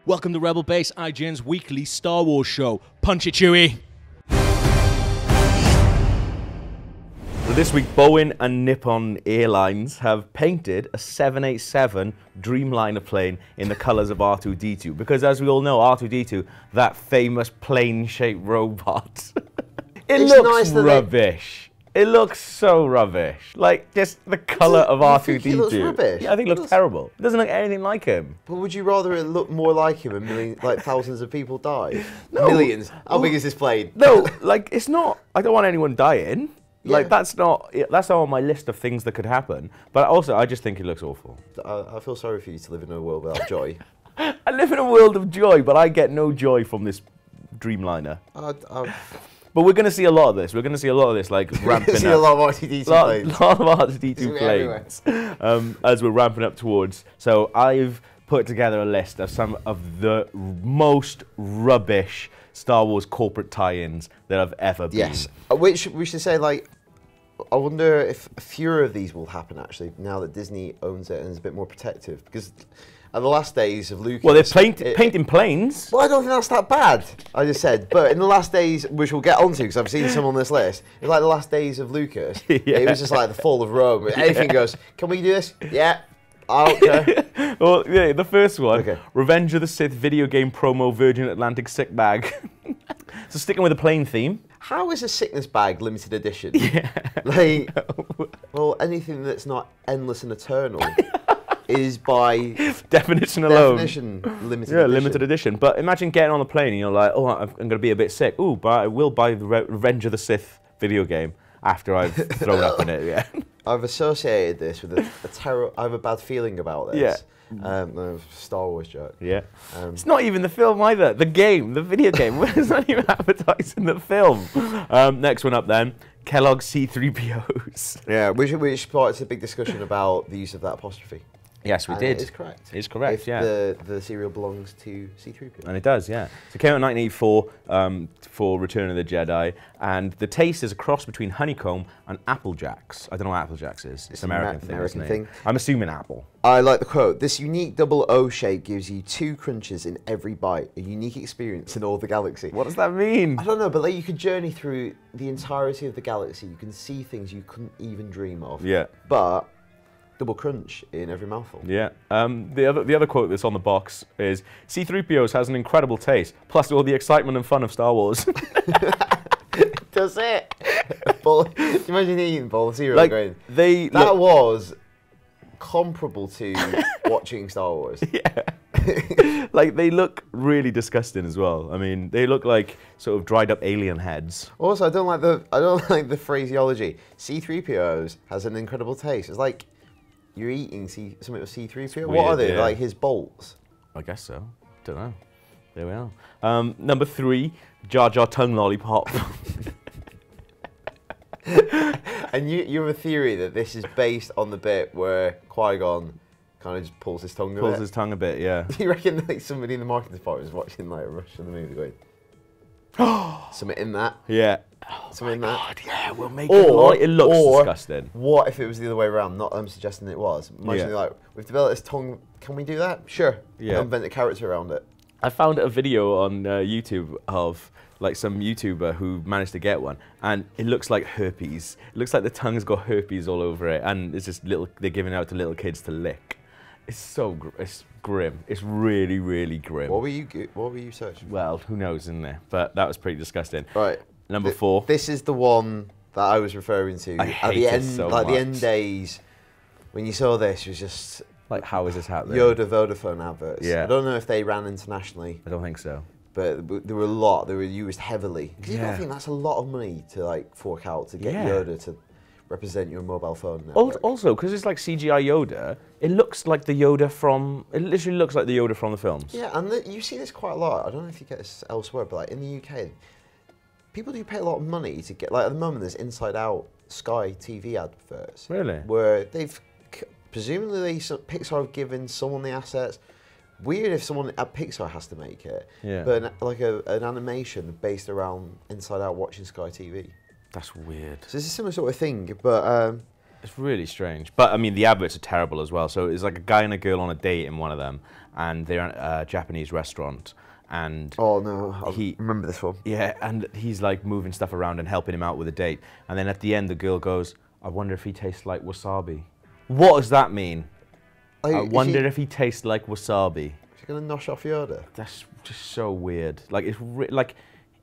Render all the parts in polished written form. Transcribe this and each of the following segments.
Welcome to Rebel Base, IGN's weekly Star Wars show. Punch it, Chewie! So this week, Boeing and Nippon Airlines have painted a 787 Dreamliner plane in the colours of R2-D2. Because as we all know, R2-D2, that famous plane-shaped robot, it looks rubbish. It looks so rubbish. Like, just the colour of R2-D2. It looks rubbish? Yeah, I think it looks terrible. It doesn't look anything like him. But would you rather it look more like him and millions, like thousands of people die? No. Millions. How big is this plane? No, like, it's not, I don't want anyone dying. Yeah. Like, that's not on my list of things that could happen. But also, I just think it looks awful. I feel sorry for you to live in a world without joy. I live in a world of joy, but I get no joy from this Dreamliner. But we're going to see a lot of this. We're going to see a lot of this, like, ramping up. See a lot of R2-D2 planes. A lot of R2-D2 planes as we're ramping up towards. So I've put together a list of some of the most rubbish Star Wars corporate tie-ins that have ever been. Yes, which we should say, like, I wonder if fewer of these will happen, actually, now that Disney owns it and is a bit more protective. Because at the last days of Lucas... Well, they're painting planes. Well, I don't think that's that bad, I just said. But in the last days, which we'll get onto, because I've seen some on this list, it's like the last days of Lucas. Yeah. It was just like the fall of Rome. Anything goes, can we do this? Yeah. Okay. Well, yeah, the first one, Okay. Revenge of the Sith video game promo Virgin Atlantic sick bag. So sticking with the plane theme. How is a sickness bag limited edition? Yeah. Like, well, anything that's not endless and eternal is by definition alone. Limited Yeah, edition. limited edition. But imagine getting on a plane and you're like, oh, I'm going to be a bit sick. Ooh, but I will buy the Revenge of the Sith video game after I've thrown up in it. Yeah. I've associated this with a terror. I have a bad feeling about this. Yeah. Star Wars joke. Yeah. It's not even the film either. The game, the video game. It's not even advertised in the film. Next one up then, Kellogg's C3POs. Yeah, which starts a big discussion about the use of that apostrophe. Yes, we And did. It is correct. It's correct, if yeah. The cereal belongs to C3PO. And it does, yeah. So it came out in 1984 for Return of the Jedi, and the taste is a cross between honeycomb and Apple Jacks. I don't know what Apple Jacks is. It's an American thing, American isn't it? thing. I'm assuming Apple. I like the quote. This unique double O shape gives you 2 crunches in every bite, a unique experience in all the galaxy. What does that mean? I don't know, but like you could journey through the entirety of the galaxy. You can see things you couldn't even dream of. Yeah. But double crunch in every mouthful. Yeah. The other quote that's on the box is, C-3POs has an incredible taste, plus all the excitement and fun of Star Wars. Does it? Imagine eating a bowl of cereal Like, and going, that was comparable to watching Star Wars. Yeah. Like, they look really disgusting as well. I mean, they look like sort of dried up alien heads. Also, I don't like the phraseology. C-3POs has an incredible taste. It's like you're eating something with C-3PO. What are they? Yeah. Like his bolts? I guess so. Don't know. There we are. Number 3, Jar Tongue Lollipop. And you have a theory that this is based on the bit where Qui-Gon kind of just pulls his tongue a bit. Pulls his tongue a bit, yeah. Do you reckon like somebody in the marketing department is watching like a rush of the movie going, something in that? Yeah. Something in that? God, yeah, we'll make it. It looks disgusting. What if it was the other way around? Not I'm suggesting it was. Imagine like, we've developed this tongue, can we do that? Sure. Yeah. Invent a character around it. I found a video on YouTube of like some YouTuber who managed to get one, and it looks like herpes. It looks like the tongue's got herpes all over it, and it's just they're giving it out to little kids to lick. It's so it's grim. It's really, really grim. What were you searching? Well, who knows, isn't there? But that was pretty disgusting. Right. Number 4. This is the one that I was referring to. I hate it so much. The end days, when you saw this, it was just like, how is this happening? Yoda Vodafone adverts. Yeah. I don't know if they ran internationally. I don't think so. But there were a lot. They were used heavily. Because you got to think that's a lot of money to like fork out to get Yoda to represent your mobile phone network. Also, because it's like CGI Yoda, it looks like the Yoda from. It literally looks like the Yoda from the films. Yeah, and you see this quite a lot. I don't know if you get this elsewhere, but like in the UK, people do pay a lot of money to get. Like at the moment, there's Inside Out Sky TV adverts. Really? Where they've presumably Pixar have given someone the assets. Weird if someone at Pixar has to make it. Yeah. But like an animation based around Inside Out watching Sky TV. That's weird. So it's a similar sort of thing, but It's really strange. But, I mean, the adverts are terrible as well. So it's like a guy and a girl on a date in one of them, and they're at a Japanese restaurant. And oh, no. I remember this one. Yeah, and he's, like, moving stuff around and helping him out with a date. And then at the end, the girl goes, I wonder if he tastes like wasabi. What does that mean? I wonder if he tastes like wasabi. Is he going to nosh off Yoda? That's just so weird. Like,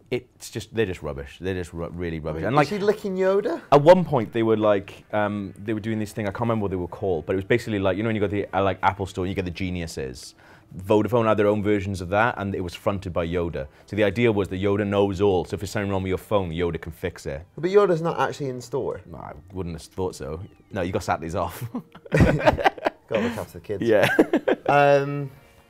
it's just, they're just rubbish. They're just really rubbish. And like, is he licking Yoda? At one point, they were like, they were doing this thing. I can't remember what they were called, but it was basically like, you know, when you go to the like Apple Store and you get the Geniuses. Vodafone had their own versions of that, and it was fronted by Yoda. So the idea was that Yoda knows all. So if there's something wrong with your phone, Yoda can fix it. But Yoda's not actually in store. No, I wouldn't have thought so. No, you got Saturdays off. Gotta look after the kids. Yeah.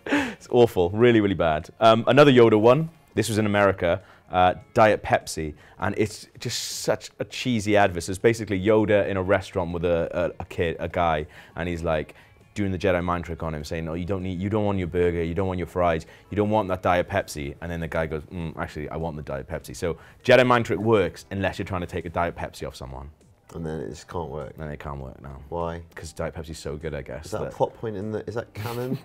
It's awful. Really, really bad. Another Yoda one. This was in America. Diet Pepsi, and it's just such a cheesy advert. So it's basically Yoda in a restaurant with a guy, and he's like doing the Jedi mind trick on him, saying, "No, you don't want your burger, you don't want your fries, you don't want that Diet Pepsi." And then the guy goes, "Actually, I want the Diet Pepsi." So Jedi mind trick works unless you're trying to take a Diet Pepsi off someone. And then it just can't work. And it can't work now. Why? Because Diet Pepsi's so good, I guess. Is that a plot point in the? Is that canon?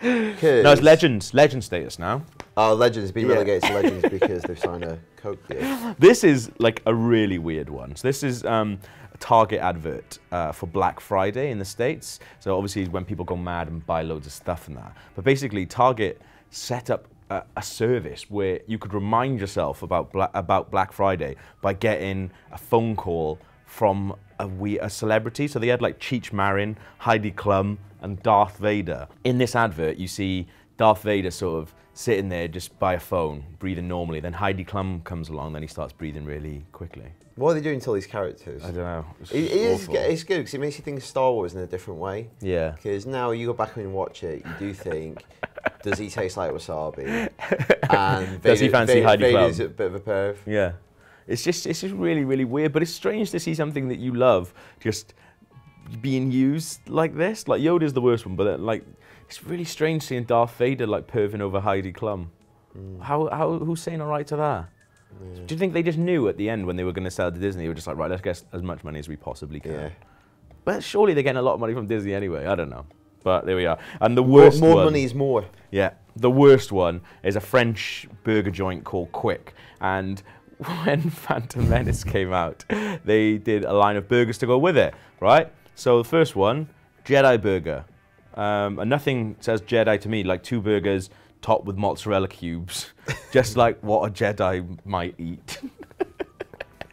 No, it's legend status now. Oh, Legends has been relegated to Legends because they've signed a Coke deal. This is like a really weird one. So this is a Target advert for Black Friday in the States. So obviously when people go mad and buy loads of stuff and that. But basically Target set up a service where you could remind yourself about Black Friday by getting a phone call from a celebrity. So they had like Cheech Marin, Heidi Klum, and Darth Vader. In this advert, you see Darth Vader sort of sitting there just by a phone, breathing normally. Then Heidi Klum comes along, then he starts breathing really quickly. What are they doing to all these characters? I don't know. It's good because it makes you think of Star Wars in a different way. Yeah. Because now you go back and watch it, you do think, does he taste like wasabi? And does he fancy Heidi Klum? Vader's a bit of a perv. Yeah. It's just really, really weird, but it's strange to see something that you love just being used like this. Like Yoda's the worst one, but like it's really strange seeing Darth Vader like perving over Heidi Klum. Who's saying all right to that? Yeah. Do you think they just knew at the end when they were going to sell to Disney? They were just like, right, let's get as much money as we possibly can. Yeah. But surely they're getting a lot of money from Disney anyway. I don't know. But there we are. And the worst more one, money is more. Yeah. The worst one is a French burger joint called Quick. And when Phantom Menace came out, they did a line of burgers to go with it, right? So the first one, Jedi Burger. And nothing says Jedi to me like 2 burgers topped with mozzarella cubes, just like what a Jedi might eat.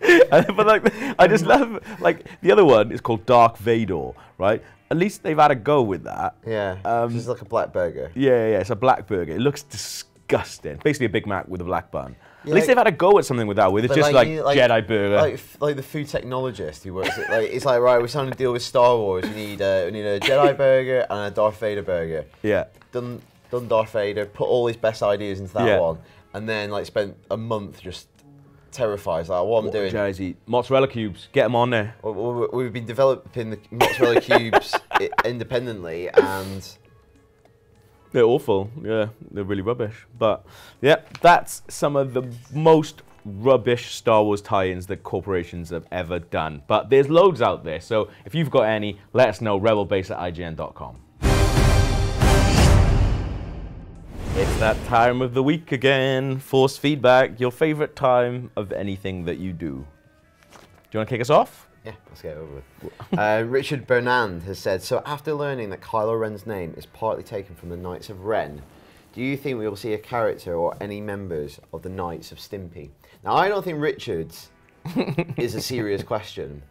But like, I just love, like, the other one is called Dark Vader, right? At least they've had a go with that. Yeah, it's like a black burger. Yeah, it's a black burger. It looks disgusting. Basically a Big Mac with a black bun. Yeah, at least they've had a go at something with that, where it's just like Jedi Burger. Like the food technologist who works at, like, it's like, right, we're signing a deal with Star Wars. We need a Jedi Burger and a Darth Vader burger. Yeah. Done Darth Vader, put all his best ideas into that one, and then like spent a month just terrified. Like, what I'm doing. Jedi's eat mozzarella cubes. Get them on there. We've been developing the mozzarella cubes independently, and they're awful. Yeah, they're really rubbish. But yeah, that's some of the most rubbish Star Wars tie-ins that corporations have ever done. But there's loads out there. So if you've got any, let us know. rebelbase@ign.com. It's that time of the week again. Force feedback. Your favorite time of anything that you do. Do you want to kick us off? Yeah, let's get it over with. Richard Bernand has said, so after learning that Kylo Ren's name is partly taken from the Knights of Ren, do you think we will see a character or any members of the Knights of Stimpy? Now, I don't think Richard's is a serious question.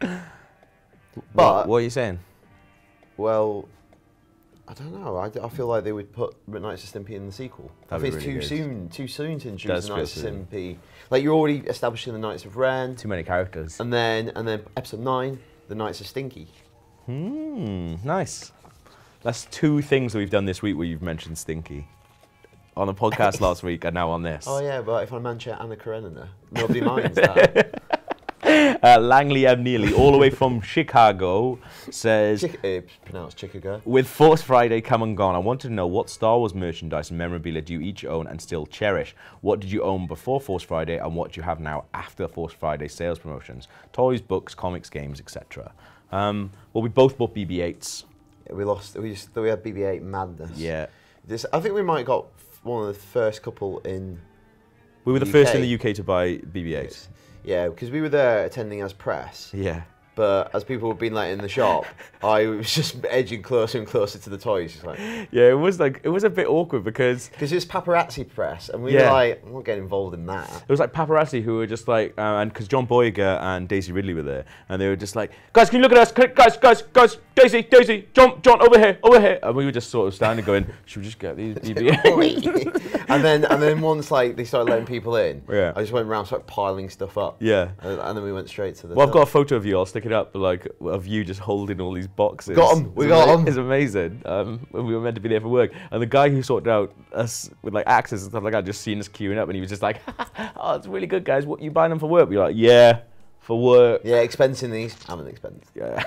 But what are you saying? Well, I don't know. I feel like they would put Knights of Stimpy in the sequel. I think it's too soon to introduce the Knights of Stimpy. Like, you're already establishing the Knights of Ren. Too many characters. And then episode 9, the Knights of Stinky. Nice. That's 2 things that we've done this week where you've mentioned Stinky. On the podcast last week and now on this. Oh yeah, but if I mention Anna Karenina, nobody minds that. Langley M. Neely, all the way from Chicago, says, pronounced Chicago. with Force Friday come and gone, I wanted to know what Star Wars merchandise and memorabilia do you each own and still cherish? What did you own before Force Friday and what do you have now after Force Friday sales promotions? Toys, books, comics, games, etc. Well, we both bought BB-8s. Yeah, we had BB-8 madness. Yeah. I think we might have got one of the first couple in. We were the first in the UK to buy BB-8s. Yeah, because we were there attending as press. Yeah. But as people had been like in the shop, I was just edging closer and closer to the toys. Just like, yeah, it was a bit awkward because it was paparazzi press, and we were like, I'm not getting involved in that. It was like paparazzi who were just like, and because John Boyega and Daisy Ridley were there, and they were just like, guys, can you look at us? Guys, Daisy, John, over here, and we were just sort of standing going, should we just get these BB-8s? and then once like they started letting people in, yeah. I just went around started piling stuff up. Yeah. And then we went straight to the. Well, I've got a photo of you. I'll stick it up, like of you just holding all these boxes. Got them. We got them. It's amazing. When we were meant to be there for work, and the guy who sorted out us with like access and stuff like that, just seen us queuing up, and he was just like, "Oh, it's really good, guys. What, you buying them for work?" We were like, "Yeah, for work." Yeah, expensing these. I'm an expense. Yeah.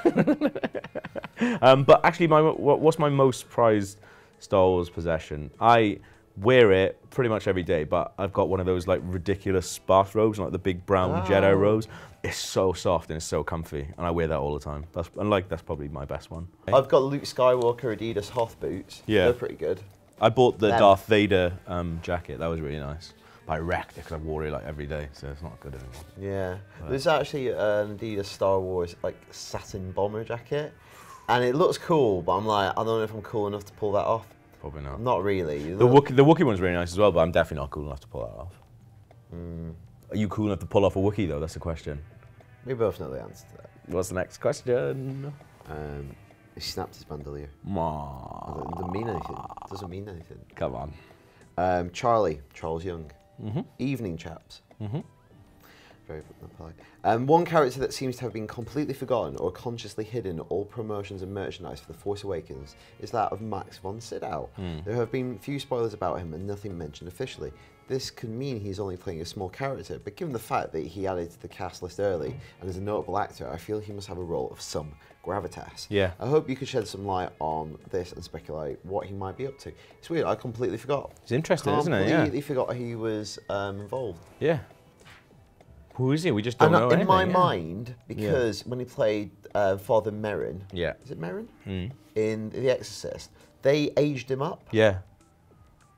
But actually, what's my most prized Star Wars possession? I wear it pretty much every day, but I've got one of those like ridiculous Spark robes, like the big brown Jedi robes. It's so soft and it's so comfy, and I wear that all the time. That's probably my best one. I've got Luke Skywalker Adidas Hoth boots. Yeah. They're pretty good. I bought the Darth Vader jacket. That was really nice. But I wrecked it because I wore it like every day, so it's not good anymore. Yeah. There's actually an Adidas Star Wars like satin bomber jacket, and it looks cool, but I'm like, I don't know if I'm cool enough to pull that off. Probably not. Not really. The Wookiee one's really nice as well, but I'm definitely not cool enough to pull that off. Are you cool enough to pull off a Wookiee though? That's the question. We both know the answer to that. What's the next question? He snapped his bandolier. Aww. It doesn't mean anything. Doesn't mean anything. Come on. Charles Young. Evening, chaps. Very polite. One character that seems to have been completely forgotten or consciously hidden in all promotions and merchandise for The Force Awakens is that of Max von Sydow. There have been few spoilers about him and nothing mentioned officially. This could mean he's only playing a small character, but given the fact that he added to the cast list early and is a notable actor, I feel he must have a role of some gravitas. Yeah. I hope you could shed some light on this and speculate what he might be up to. It's weird, I completely forgot. It's interesting, isn't it? Yeah. Completely forgot he was involved. Yeah. Who is he? We just don't know anything. In my mind, because when he played Father Merrin, is it Merrin? In The Exorcist, they aged him up. Yeah.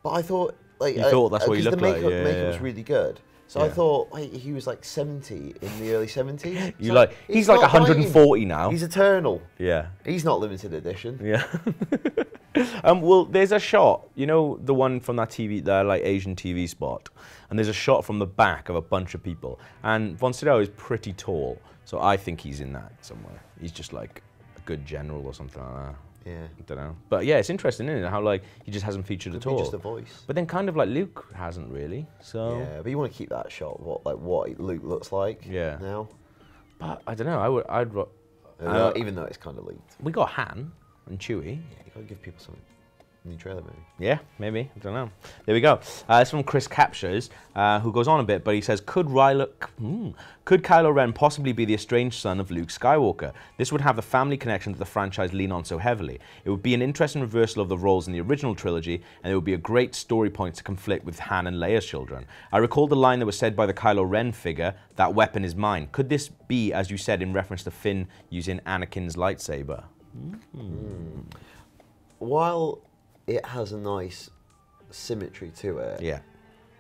But I thought, like, you thought that's what he looked like. The makeup was really good. So I thought he was like 70 in the early 70s. You like he's like 140 now. He's eternal. Yeah. He's not limited edition. Yeah. Well, there's a shot, you know, the one from that like Asian TV spot, and there's a shot from the back of a bunch of people, and von Sydow is pretty tall, so I think he's in that somewhere. He's just like a good general or something like that. Yeah. I don't know. But yeah, it's interesting, isn't it? How like he just hasn't featured at all. Just a voice. But then kind of like Luke hasn't really. So yeah, but you want to keep that shot, what Luke looks like. Yeah. Now. But I don't know. Even though it's kind of leaked. We got Han and Chewie. Yeah, you gotta give people something. New trailer, maybe. Yeah, maybe. I don't know. There we go. It's from Chris Captures, who goes on a bit, but he says, could Kylo Ren possibly be the estranged son of Luke Skywalker? This would have the family connection that the franchise lean on so heavily. It would be an interesting reversal of the roles in the original trilogy, and it would be a great story point to conflict with Han and Leia's children. I recall the line that was said by the Kylo Ren figure, "That weapon is mine." Could this be, as you said, in reference to Finn using Anakin's lightsaber? While it has a nice symmetry to it. Yeah.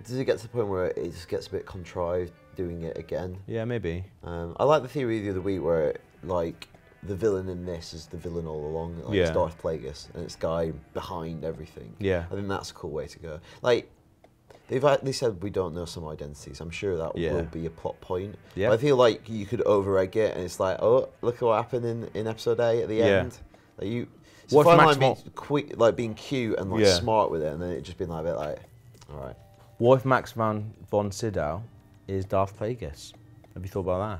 Does it get to the point where it just gets a bit contrived doing it again? Yeah, maybe. I like the theory the other week where, like, the villain in this is the villain all along. Like, it's Darth Plagueis, and it's the guy behind everything. Yeah. I think that's a cool way to go. Like, they said we don't know some identities. I'm sure that will be a plot point. Yeah. But I feel like you could over-egg it, and it's like, oh, look at what happened in Episode 8 at the end. Like, what if Max being quick, like being cute and like smart with it, and then it just being like a bit like, all right. What if Max von Sydow is Darth Plagueis? Have you thought about that?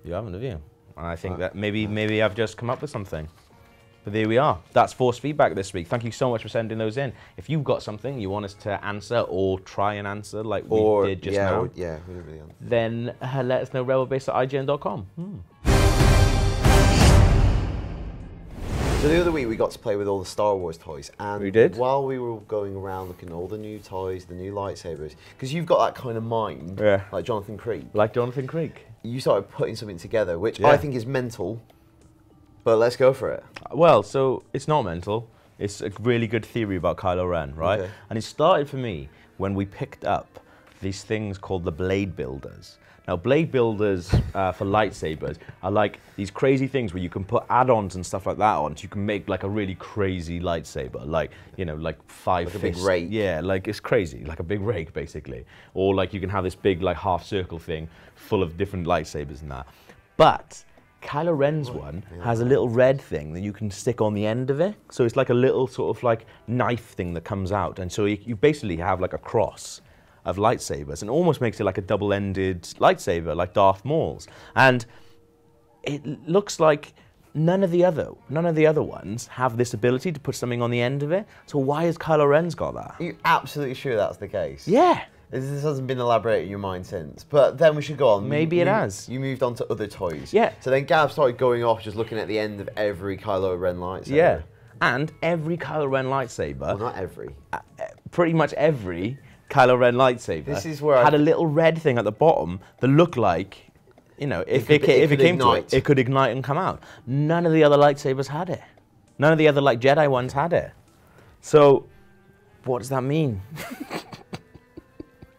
You haven't, have you? And I think that maybe I've just come up with something. But there we are. That's Force Feedback this week. Thank you so much for sending those in. If you've got something you want us to answer or try and answer like we did just now, we didn't really answer. then let us know, rebelbase@ign.com. So the other week we got to play with all the Star Wars toys, and We did. while we were going around looking at all the new toys, the new lightsabers, because you've got that kind of mind, Yeah. like Jonathan Creek, Like Jonathan Creek. you started putting something together, which Yeah. I think is mental, but let's go for it. Well, so it's not mental. It's a really good theory about Kylo Ren, right? Okay. And it started for me when we picked up these things called the Blade Builders. Now, Blade Builders for lightsabers are like these crazy things where you can put add-ons and stuff like that on, so you can make like a really crazy lightsaber, like, you know, like 5 Like a big fists. rake. Yeah, like it's crazy, like a big rake basically. Or like you can have this big like half circle thing full of different lightsabers and that. But Kylo Ren's one has a little red thing that you can stick on the end of it. So it's like a little sort of like knife thing that comes out. And so you basically have like a cross of lightsabers, and almost makes it like a double-ended lightsaber, like Darth Maul's. And it looks like none of the other ones have this ability to put something on the end of it. So why has Kylo Ren's got that? Are you absolutely sure that's the case? Yeah. This hasn't been elaborated in your mind since, but then we should go on. Maybe it has. You moved on to other toys. Yeah. So then Gav started going off, just looking at the end of every Kylo Ren lightsaber. Yeah. And every Kylo Ren lightsaber, Well, not every. pretty much every Kylo Ren lightsaber This is where had a little red thing at the bottom that looked like, you know, if it came to it, it could ignite and come out. None of the other lightsabers had it. None of the other like Jedi ones had it. So, what does that mean?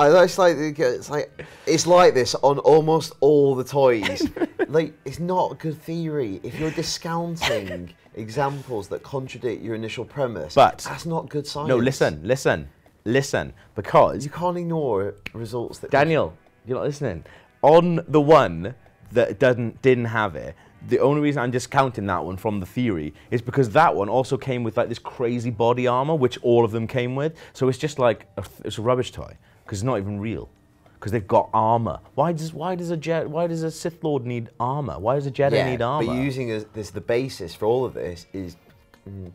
It's like this on almost all the toys. Like, it's not a good theory. If you're discounting examples that contradict your initial premise, But that's not good science. No, listen, because You can't ignore results that... Daniel, you're not listening. On the one that didn't have it, the only reason I'm discounting that one from the theory is because that one also came with like this crazy body armor, which all of them came with. So it's just like it's a rubbish toy because it's not even real. Because they've got armor. Why does a Sith Lord need armor? Why does a Jedi need armor? But using the basis for all of this is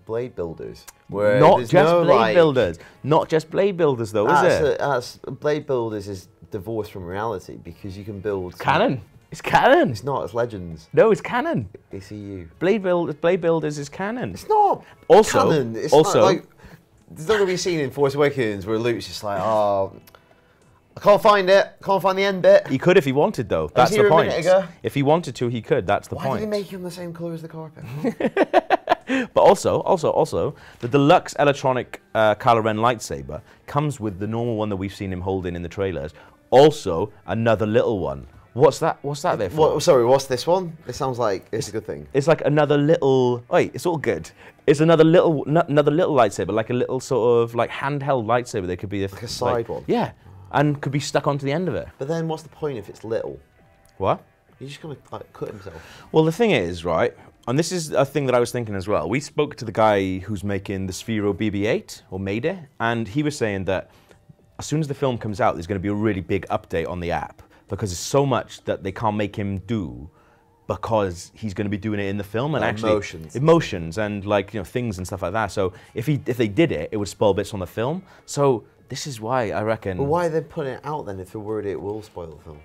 blade builders. Where Not there's just no, blade like, builders. Not just blade builders though, is it? That's blade builders is divorced from reality because you can build Canon. It's canon. It's not. It's legends. No, it's canon. It's EU. Blade builders is canon. It's not. Also, canon. It's also, not like there's not gonna be a scene in Force Awakens where Luke's just like, oh, I can't find it. Can't find the end bit. he could if he wanted though. That's here the a point. minute ago. If he wanted to, he could. That's the Why point. did he make him the same colour as the carpet? But also, the deluxe electronic Kylo Ren lightsaber comes with the normal one that we've seen him holding in the trailers. Also, another little one. What's that there for? Sorry, what's this one? It sounds like it's a good thing. It's like another little. Wait, it's all good. It's another little lightsaber, like a little sort of like handheld lightsaber. They could be Like a side one? Yeah, and could be stuck onto the end of it. But then what's the point if it's little? What? You're just gonna like cut himself. Well, the thing is, right, and this is a thing that I was thinking as well. We spoke to the guy who's making the Sphero BB-8, or made it, and he was saying that as soon as the film comes out, there's going to be a really big update on the app because there's so much that they can't make him do because he's going to be doing it in the film and actually emotions and like, you know, things and stuff like that. So if they did it, it would spoil bits on the film. So this is why I reckon. But why are they putting it out then if they're worried it will spoil the film?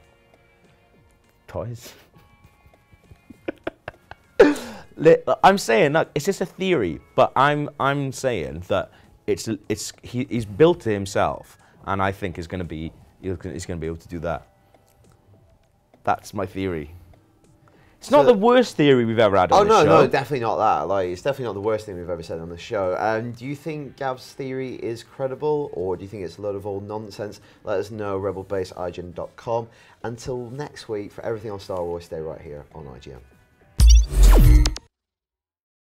Toys. I'm saying that it's just a theory, but I'm saying that he's built it himself, and I think he's going to be able to do that. That's my theory. It's not the worst theory we've ever had on the show. No, definitely not that. Like, it's definitely not the worst thing we've ever said on the show. Do you think Gav's theory is credible, or do you think it's a load of old nonsense? Let us know, rebelbase@ign.com. Until next week, for everything on Star Wars, stay right here on IGN.